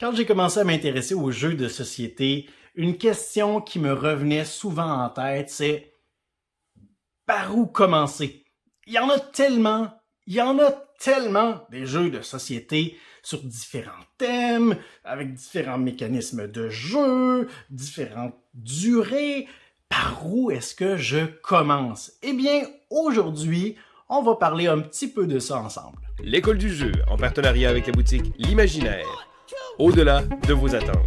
Quand j'ai commencé à m'intéresser aux jeux de société, une question qui me revenait souvent en tête, c'est par où commencer? Il y en a tellement, il y en a tellement des jeux de société sur différents thèmes, avec différents mécanismes de jeu, différentes durées. Par où est-ce que je commence? Eh bien, aujourd'hui, on va parler un petit peu de ça ensemble. L'école du jeu, en partenariat avec la boutique L'Imaginaire. Au-delà de vos attentes.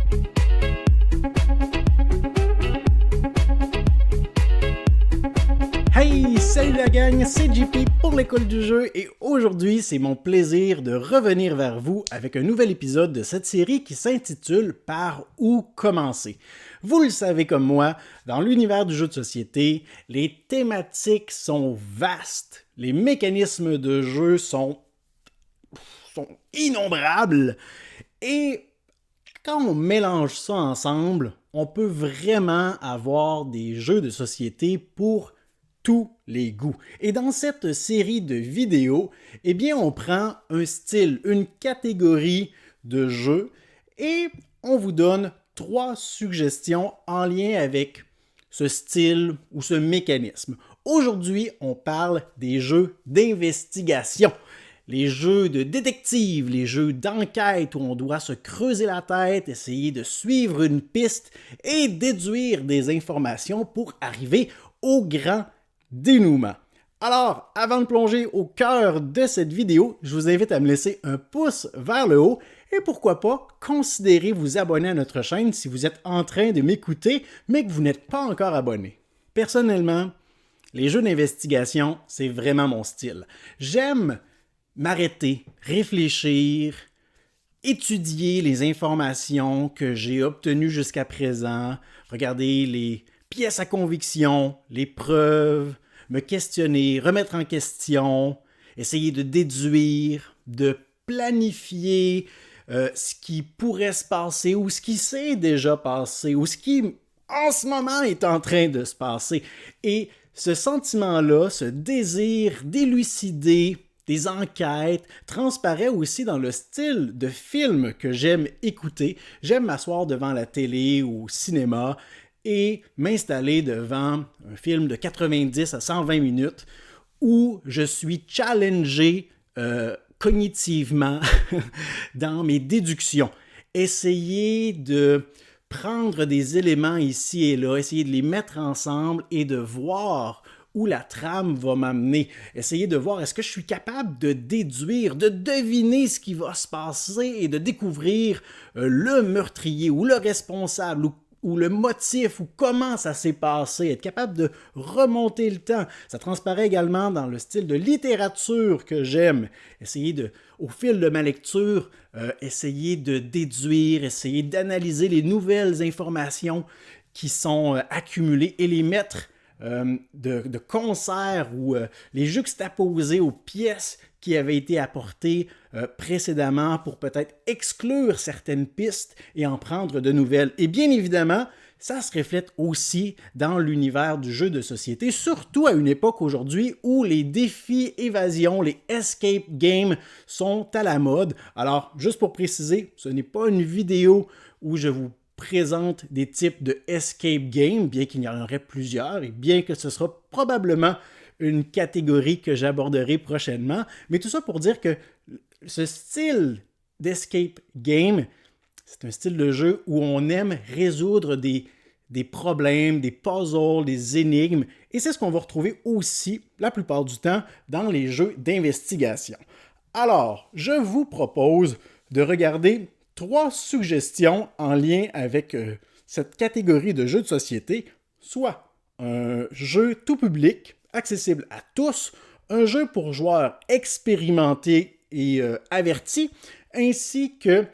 Hey, salut la gang, c'est JP pour l'école du jeu et aujourd'hui c'est mon plaisir de revenir vers vous avec un nouvel épisode de cette série qui s'intitule Par où commencer. Vous le savez comme moi, dans l'univers du jeu de société, les thématiques sont vastes, les mécanismes de jeu sont innombrables et quand on mélange ça ensemble, on peut vraiment avoir des jeux de société pour tous les goûts. Et dans cette série de vidéos, eh bien, on prend un style, une catégorie de jeux et on vous donne 3 suggestions en lien avec ce style ou ce mécanisme. Aujourd'hui, on parle des jeux d'investigation. Les jeux de détective, les jeux d'enquête où on doit se creuser la tête, essayer de suivre une piste et déduire des informations pour arriver au grand dénouement. Alors, avant de plonger au cœur de cette vidéo, je vous invite à me laisser un pouce vers le haut et pourquoi pas, considérez vous abonner à notre chaîne si vous êtes en train de m'écouter mais que vous n'êtes pas encore abonné. Personnellement, les jeux d'investigation, c'est vraiment mon style. J'aime m'arrêter, réfléchir, étudier les informations que j'ai obtenues jusqu'à présent, regarder les pièces à conviction, les preuves, me questionner, remettre en question, essayer de déduire, de planifier ce qui pourrait se passer ou ce qui s'est déjà passé ou ce qui en ce moment est en train de se passer. Et ce sentiment-là, ce désir d'élucider des enquêtes, transparaît aussi dans le style de film que j'aime écouter. J'aime m'asseoir devant la télé ou au cinéma et m'installer devant un film de 90 à 120 minutes où je suis challengé cognitivement dans mes déductions. Essayer de prendre des éléments ici et là, essayer de les mettre ensemble et de voir où la trame va m'amener. Essayer de voir est-ce que je suis capable de déduire, de deviner ce qui va se passer et de découvrir le meurtrier ou le responsable ou le motif ou comment ça s'est passé, être capable de remonter le temps. Ça transparaît également dans le style de littérature que j'aime. Essayer de, au fil de ma lecture, essayer de déduire, essayer d'analyser les nouvelles informations qui sont accumulées et les mettre de concert ou les juxtaposer aux pièces qui avaient été apportées précédemment pour peut-être exclure certaines pistes et en prendre de nouvelles. Et bien évidemment, ça se reflète aussi dans l'univers du jeu de société, surtout à une époque aujourd'hui où les défis évasion, les escape games sont à la mode. Alors, juste pour préciser, ce n'est pas une vidéo où je vous présente des types de escape game, bien qu'il y en aurait plusieurs et bien que ce sera probablement une catégorie que j'aborderai prochainement. Mais tout ça pour dire que ce style d'escape game, c'est un style de jeu où on aime résoudre des problèmes, des puzzles, des énigmes. Et c'est ce qu'on va retrouver aussi, la plupart du temps, dans les jeux d'investigation. Alors, je vous propose de regarder 3 suggestions en lien avec cette catégorie de jeux de société, soit un jeu tout public, accessible à tous, un jeu pour joueurs expérimentés et avertis, ainsi que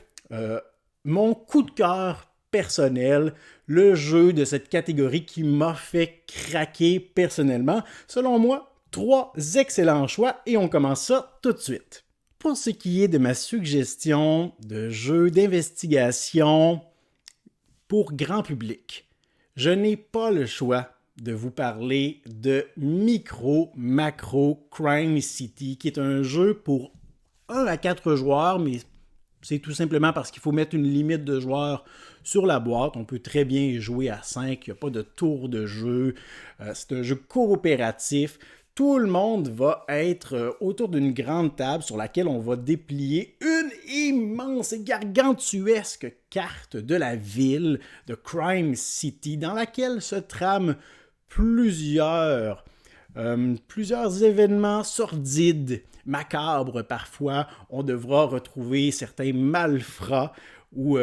mon coup de cœur personnel, le jeu de cette catégorie qui m'a fait craquer personnellement. Selon moi, 3 excellents choix et on commence ça tout de suite. Pour ce qui est de ma suggestion de jeu d'investigation pour grand public, je n'ai pas le choix de vous parler de Micro Macro Crime City, qui est un jeu pour 1 à 4 joueurs, mais C'est tout simplement parce qu'il faut mettre une limite de joueurs sur la boîte. On peut très bien jouer à 5, il n'y a pas de tour de jeu. C'est un jeu coopératif. Tout le monde va être autour d'une grande table sur laquelle on va déplier une immense et gargantuesque carte de la ville de Crime City dans laquelle se trament plusieurs événements sordides, macabres parfois. On devra retrouver certains malfrats ou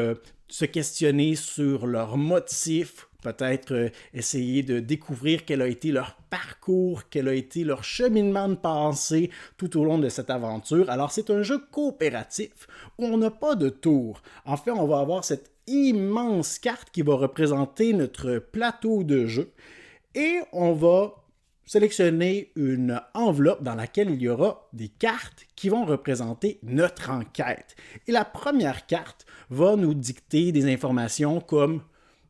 se questionner sur leurs motifs, peut-être essayer de découvrir quel a été leur parcours, quel a été leur cheminement de pensée tout au long de cette aventure. Alors c'est un jeu coopératif où on n'a pas de tour. En fait, on va avoir cette immense carte qui va représenter notre plateau de jeu et on va sélectionner une enveloppe dans laquelle il y aura des cartes qui vont représenter notre enquête. Et la première carte va nous dicter des informations comme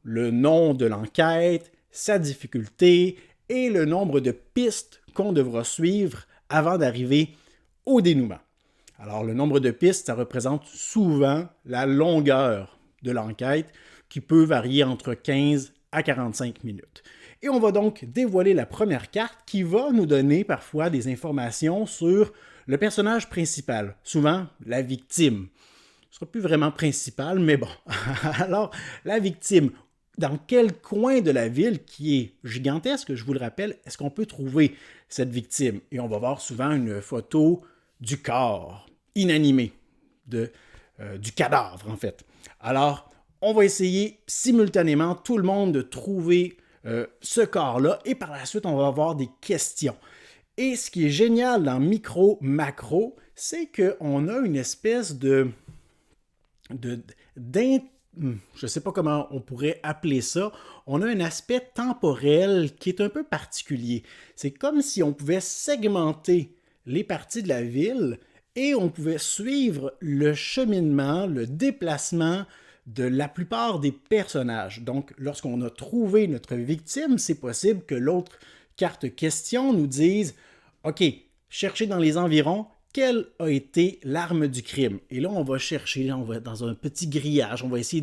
le nom de l'enquête, sa difficulté et le nombre de pistes qu'on devra suivre avant d'arriver au dénouement. Alors, le nombre de pistes, ça représente souvent la longueur de l'enquête qui peut varier entre 15 à 45 minutes. Et on va donc dévoiler la première carte qui va nous donner parfois des informations sur le personnage principal, souvent la victime. Ce ne sera plus vraiment principal, mais bon. Alors, la victime, dans quel coin de la ville qui est gigantesque, je vous le rappelle, est-ce qu'on peut trouver cette victime? Et on va voir souvent une photo du corps inanimé, du cadavre en fait. Alors, on va essayer simultanément tout le monde de trouver ce corps-là et par la suite, on va avoir des questions. Et ce qui est génial dans Micro-Macro, c'est qu'on a une espèce je ne sais pas comment on pourrait appeler ça, on a un aspect temporel qui est un peu particulier. C'est comme si on pouvait segmenter les parties de la ville et on pouvait suivre le cheminement, le déplacement de la plupart des personnages. Donc, lorsqu'on a trouvé notre victime, c'est possible que l'autre carte question nous dise « OK, cherchez dans les environs quelle a été l'arme du crime. » Et là, on va chercher, on va dans un petit grillage, on va essayer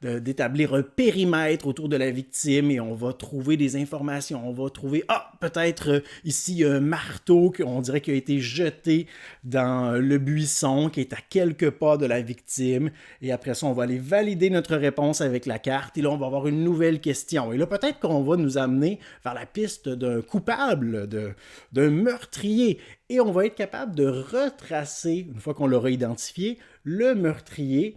d'établir un périmètre autour de la victime et on va trouver des informations. On va trouver, peut-être ici un marteau qu'on dirait qu'il a été jeté dans le buisson qui est à quelques pas de la victime. Et après ça, on va aller valider notre réponse avec la carte et là, on va avoir une nouvelle question. Et là, peut-être qu'on va nous amener vers la piste d'un coupable, d'un meurtrier. Et on va être capable de retracer, une fois qu'on l'aura identifié, le meurtrier.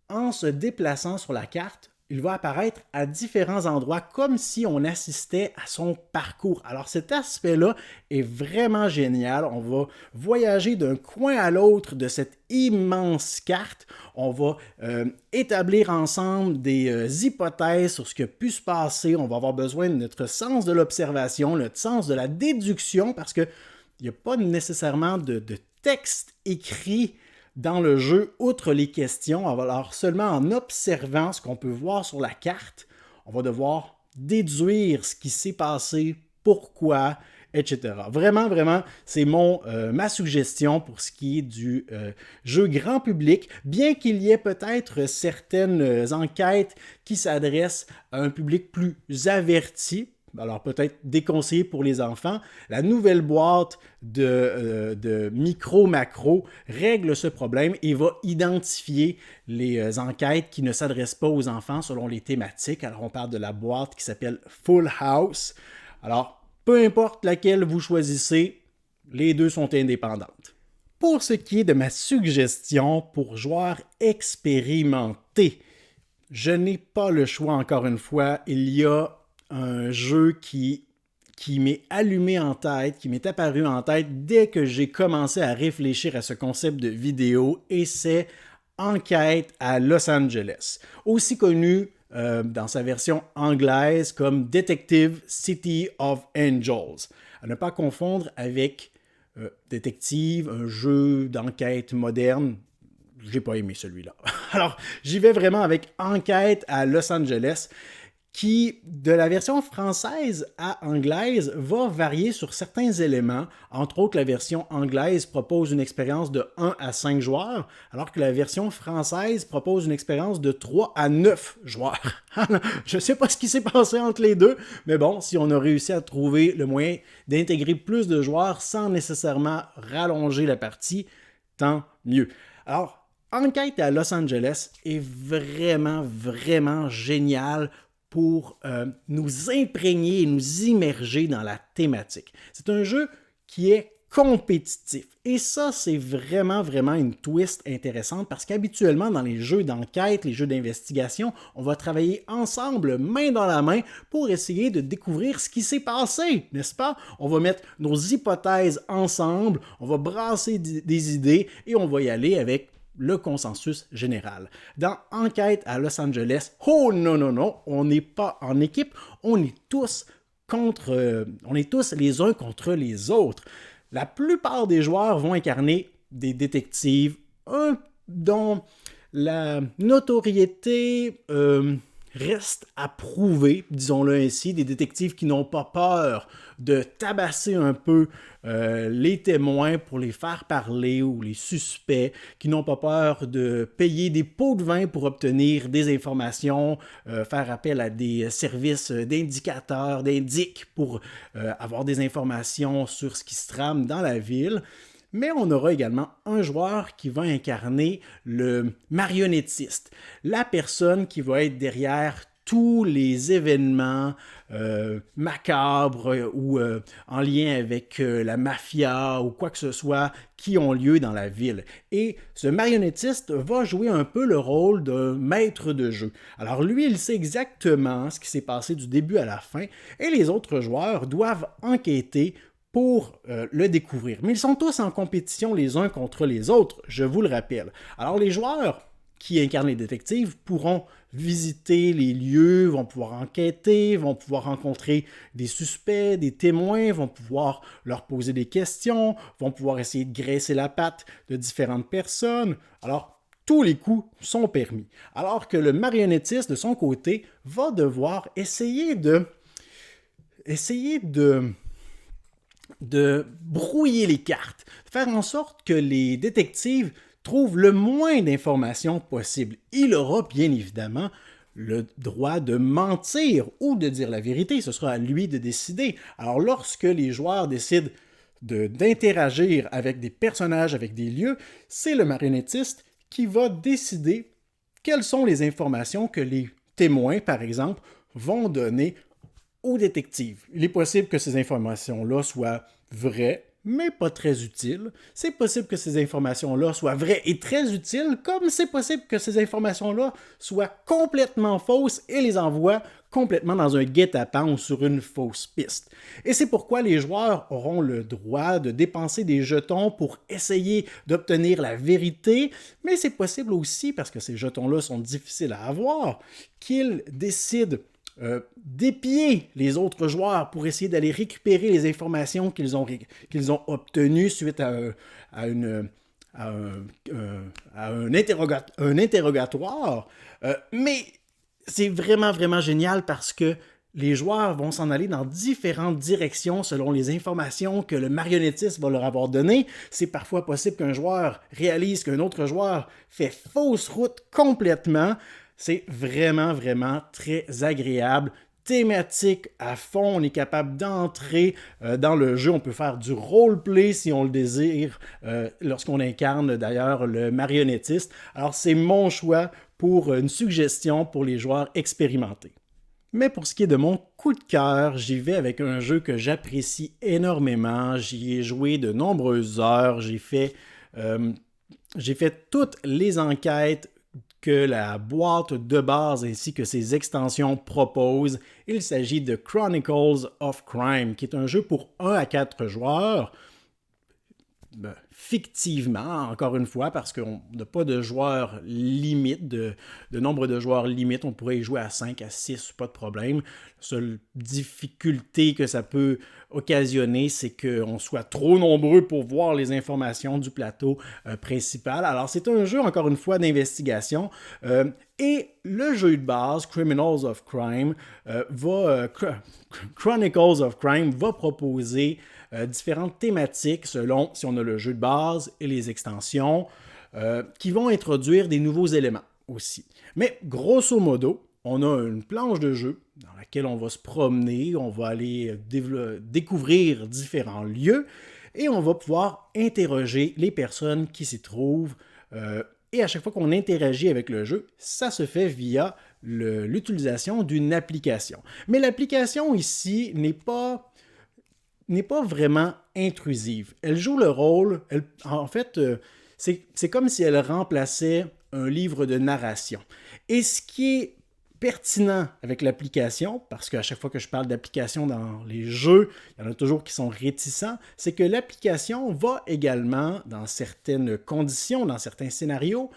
En se déplaçant sur la carte, il va apparaître à différents endroits comme si on assistait à son parcours. Alors cet aspect-là est vraiment génial. On va voyager d'un coin à l'autre de cette immense carte. On va établir ensemble des hypothèses sur ce qui a pu se passer. On va avoir besoin de notre sens de l'observation, notre sens de la déduction, parce qu'il n'y a pas nécessairement de texte écrit dans le jeu, outre les questions. Alors seulement en observant ce qu'on peut voir sur la carte, on va devoir déduire ce qui s'est passé, pourquoi, etc. Vraiment, c'est ma suggestion pour ce qui est du jeu grand public, bien qu'il y ait peut-être certaines enquêtes qui s'adressent à un public plus averti. Alors peut-être déconseillé pour les enfants. La nouvelle boîte de Micro-Macro règle ce problème et va identifier les enquêtes qui ne s'adressent pas aux enfants selon les thématiques. Alors on parle de la boîte qui s'appelle Full House. Alors peu importe laquelle vous choisissez, les deux sont indépendantes. Pour ce qui est de ma suggestion pour joueurs expérimentés, je n'ai pas le choix encore une fois. Il y a un jeu qui m'est allumé en tête, qui m'est apparu en tête dès que j'ai commencé à réfléchir à ce concept de vidéo, et c'est Enquête à Los Angeles, aussi connu dans sa version anglaise comme Detective City of Angels. À ne pas confondre avec Détective, un jeu d'enquête moderne. J'ai pas aimé celui-là. Alors, j'y vais vraiment avec Enquête à Los Angeles, qui, de la version française à anglaise, va varier sur certains éléments. Entre autres, la version anglaise propose une expérience de 1 à 5 joueurs, alors que la version française propose une expérience de 3 à 9 joueurs. Je ne sais pas ce qui s'est passé entre les deux, mais bon, si on a réussi à trouver le moyen d'intégrer plus de joueurs sans nécessairement rallonger la partie, tant mieux. Alors, Enquête à Los Angeles est vraiment, vraiment génial pour nous imprégner et nous immerger dans la thématique. C'est un jeu qui est compétitif. Et ça, c'est vraiment, vraiment une twist intéressante parce qu'habituellement, dans les jeux d'enquête, les jeux d'investigation, on va travailler ensemble, main dans la main, pour essayer de découvrir ce qui s'est passé, n'est-ce pas? On va mettre nos hypothèses ensemble, on va brasser des idées et on va y aller avec le consensus général. Dans Enquête à Los Angeles, oh non, non, non, on n'est pas en équipe, on est tous les uns contre les autres. La plupart des joueurs vont incarner des détectives, dont la notoriété reste à prouver, disons-le ainsi, des détectives qui n'ont pas peur de tabasser un peu les témoins pour les faire parler ou les suspects, qui n'ont pas peur de payer des pots de vin pour obtenir des informations, faire appel à des services d'indicateurs, d'indices pour avoir des informations sur ce qui se trame dans la ville. Mais on aura également un joueur qui va incarner le marionnettiste, la personne qui va être derrière tous les événements macabres ou en lien avec la mafia ou quoi que ce soit qui ont lieu dans la ville. Et ce marionnettiste va jouer un peu le rôle de maître de jeu. Alors lui, il sait exactement ce qui s'est passé du début à la fin et les autres joueurs doivent enquêter pour le découvrir. Mais ils sont tous en compétition les uns contre les autres, je vous le rappelle. Alors les joueurs qui incarnent les détectives pourront visiter les lieux, vont pouvoir enquêter, vont pouvoir rencontrer des suspects, des témoins, vont pouvoir leur poser des questions, vont pouvoir essayer de graisser la patte de différentes personnes. Alors, tous les coups sont permis. Alors que le marionnettiste, de son côté, va devoir essayer de brouiller les cartes, faire en sorte que les détectives trouvent le moins d'informations possible. Il aura bien évidemment le droit de mentir ou de dire la vérité, ce sera à lui de décider. Alors lorsque les joueurs décident d'interagir avec des personnages, avec des lieux, c'est le marionnettiste qui va décider quelles sont les informations que les témoins, par exemple, vont donner aux détectives. Il est possible que ces informations-là soient vraies, mais pas très utiles. C'est possible que ces informations-là soient vraies et très utiles, comme c'est possible que ces informations-là soient complètement fausses et les envoient complètement dans un guet-apens ou sur une fausse piste. Et c'est pourquoi les joueurs auront le droit de dépenser des jetons pour essayer d'obtenir la vérité, mais c'est possible aussi, parce que ces jetons-là sont difficiles à avoir, qu'ils décident d'épier les autres joueurs pour essayer d'aller récupérer les informations qu'ils ont obtenues suite à un interrogatoire. Mais c'est vraiment, vraiment génial parce que les joueurs vont s'en aller dans différentes directions selon les informations que le marionnettiste va leur avoir données. C'est parfois possible qu'un joueur réalise qu'un autre joueur fait fausse route complètement. C'est vraiment, vraiment très agréable, thématique à fond. On est capable d'entrer dans le jeu. On peut faire du roleplay si on le désire, lorsqu'on incarne d'ailleurs le marionnettiste. Alors, c'est mon choix pour une suggestion pour les joueurs expérimentés. Mais pour ce qui est de mon coup de cœur, j'y vais avec un jeu que j'apprécie énormément. J'y ai joué de nombreuses heures. J'ai fait toutes les enquêtes que la boîte de base ainsi que ses extensions proposent. Il s'agit de Chronicles of Crime, qui est un jeu pour 1 à 4 joueurs. fictivement, encore une fois, parce qu'on n'a pas de joueurs limite, de nombre de joueurs limite. On pourrait y jouer à 5, à 6, pas de problème. La seule difficulté que ça peut occasionner, c'est qu'on soit trop nombreux pour voir les informations du plateau principal. Alors, c'est un jeu, encore une fois, d'investigation. Et le jeu de base, Chronicles of Crime, va proposer différentes thématiques selon si on a le jeu de base et les extensions qui vont introduire des nouveaux éléments aussi. Mais grosso modo, on a une planche de jeu dans laquelle on va se promener, on va aller découvrir différents lieux et on va pouvoir interroger les personnes qui s'y trouvent. Et à chaque fois qu'on interagit avec le jeu, ça se fait via l'utilisation d'une application. Mais l'application ici n'est pas vraiment intrusive. Elle joue le rôle, c'est comme si elle remplaçait un livre de narration. Et ce qui est pertinent avec l'application, parce qu'à chaque fois que je parle d'application dans les jeux, il y en a toujours qui sont réticents, c'est que l'application va également, dans certaines conditions, dans certains scénarios,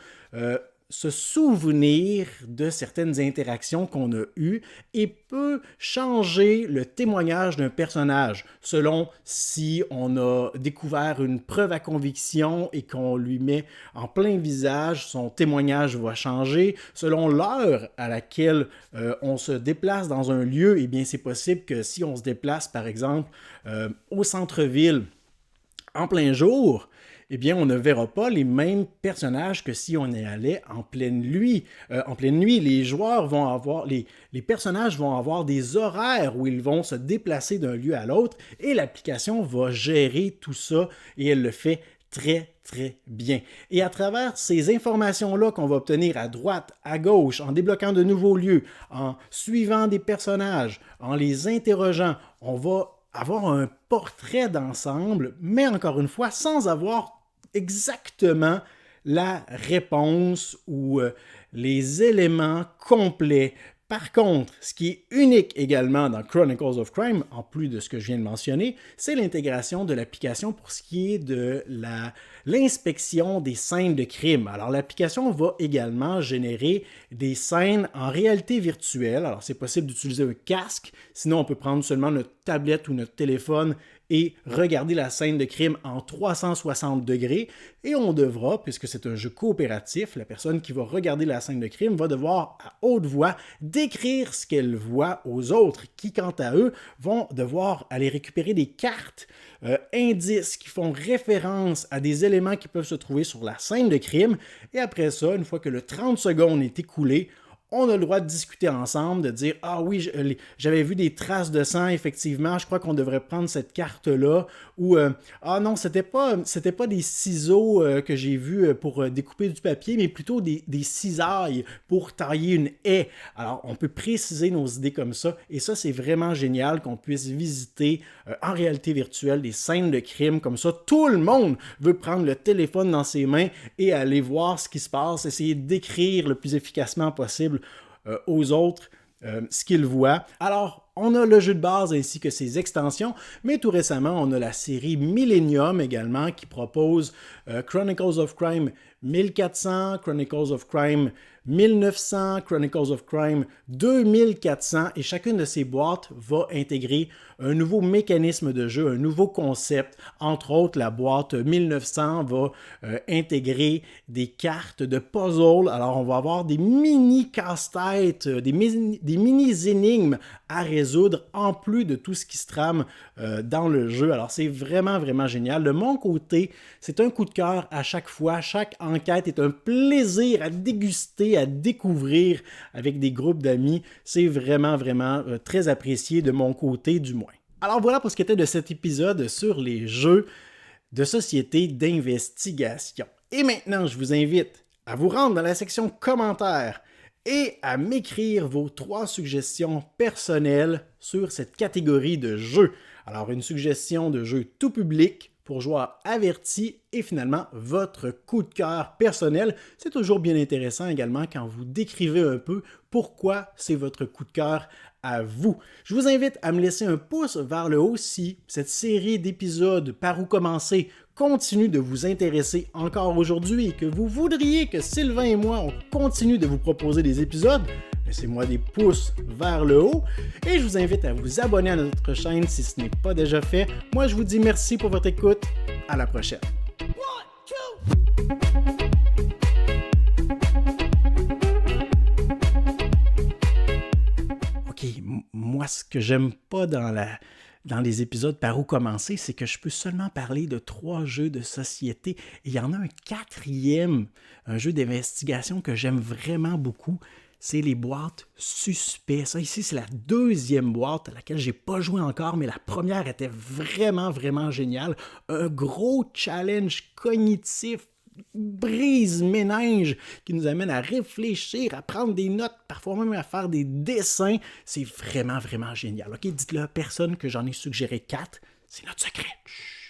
se souvenir de certaines interactions qu'on a eues et peut changer le témoignage d'un personnage selon si on a découvert une preuve à conviction et qu'on lui met en plein visage, son témoignage va changer. Selon l'heure à laquelle on se déplace dans un lieu, eh bien c'est possible que si on se déplace par exemple au centre-ville en plein jour, eh bien, on ne verra pas les mêmes personnages que si on y allait en pleine nuit. Les joueurs vont avoir, les personnages vont avoir des horaires où ils vont se déplacer d'un lieu à l'autre et l'application va gérer tout ça et elle le fait très, très bien. Et à travers ces informations-là qu'on va obtenir à droite, à gauche, en débloquant de nouveaux lieux, en suivant des personnages, en les interrogeant, on va avoir un portrait d'ensemble, mais encore une fois, sans avoir exactement la réponse ou les éléments complets. Par contre, ce qui est unique également dans Chronicles of Crime, en plus de ce que je viens de mentionner, c'est l'intégration de l'application pour ce qui est de l'inspection des scènes de crime. Alors, l'application va également générer des scènes en réalité virtuelle. Alors, c'est possible d'utiliser un casque, sinon on peut prendre seulement notre tablette ou notre téléphone et regarder la scène de crime en 360 degrés. Et on devra, puisque c'est un jeu coopératif, la personne qui va regarder la scène de crime va devoir à haute voix décrire ce qu'elle voit aux autres, qui quant à eux vont devoir aller récupérer des cartes, indices qui font référence à des éléments qui peuvent se trouver sur la scène de crime. Et après ça, une fois que le 30 secondes est écoulé, on a le droit de discuter ensemble, de dire « Ah oui, j'avais vu des traces de sang, effectivement, je crois qu'on devrait prendre cette carte-là. » Ou « Ah non, c'était pas des ciseaux que j'ai vus pour découper du papier, mais plutôt des cisailles pour tailler une haie. » Alors, on peut préciser nos idées comme ça, et ça, c'est vraiment génial qu'on puisse visiter en réalité virtuelle des scènes de crime comme ça. Tout le monde veut prendre le téléphone dans ses mains et aller voir ce qui se passe, essayer d'écrire le plus efficacement possible aux autres ce qu'ils voient. Alors, on a le jeu de base ainsi que ses extensions, mais tout récemment, on a la série Millennium également qui propose Chronicles of Crime 1400, Chronicles of Crime 1900, Chronicles of Crime 2400, et chacune de ces boîtes va intégrer un nouveau mécanisme de jeu, un nouveau concept. Entre autres, la boîte 1900 va intégrer des cartes de puzzle. Alors, on va avoir des mini casse-têtes, des mini énigmes à résoudre en plus de tout ce qui se trame dans le jeu. Alors, c'est vraiment, vraiment génial. De mon côté, c'est un coup de cœur à chaque fois. Chaque enquête est un plaisir à déguster, à découvrir avec des groupes d'amis. C'est vraiment, vraiment très apprécié de mon côté, du moins. Alors voilà pour ce qui était de cet épisode sur les jeux de société d'investigation. Et maintenant, je vous invite à vous rendre dans la section commentaires et à m'écrire vos 3 suggestions personnelles sur cette catégorie de jeux. Alors, une suggestion de jeu tout public, pour joueurs avertis et finalement votre coup de cœur personnel. C'est toujours bien intéressant également quand vous décrivez un peu pourquoi c'est votre coup de cœur à vous. Je vous invite à me laisser un pouce vers le haut si cette série d'épisodes Par où commencer continue de vous intéresser encore aujourd'hui et que vous voudriez que Sylvain et moi on continue de vous proposer des épisodes. Laissez-moi des pouces vers le haut et je vous invite à vous abonner à notre chaîne si ce n'est pas déjà fait. Moi, je vous dis merci pour votre écoute. À la prochaine. OK, moi, ce que j'aime pas dans les épisodes Par où commencer, c'est que je peux seulement parler de 3 jeux de société. Et il y en a un 4e, un jeu d'investigation que j'aime vraiment beaucoup. C'est les boîtes Suspect. Ça ici, c'est la 2e boîte à laquelle j'ai pas joué encore, mais la première était vraiment, vraiment géniale. Un gros challenge cognitif, brise-méninge, qui nous amène à réfléchir, à prendre des notes, parfois même à faire des dessins. C'est vraiment, vraiment génial. OK, dites-le à personne que j'en ai suggéré 4. C'est notre secret. Chut.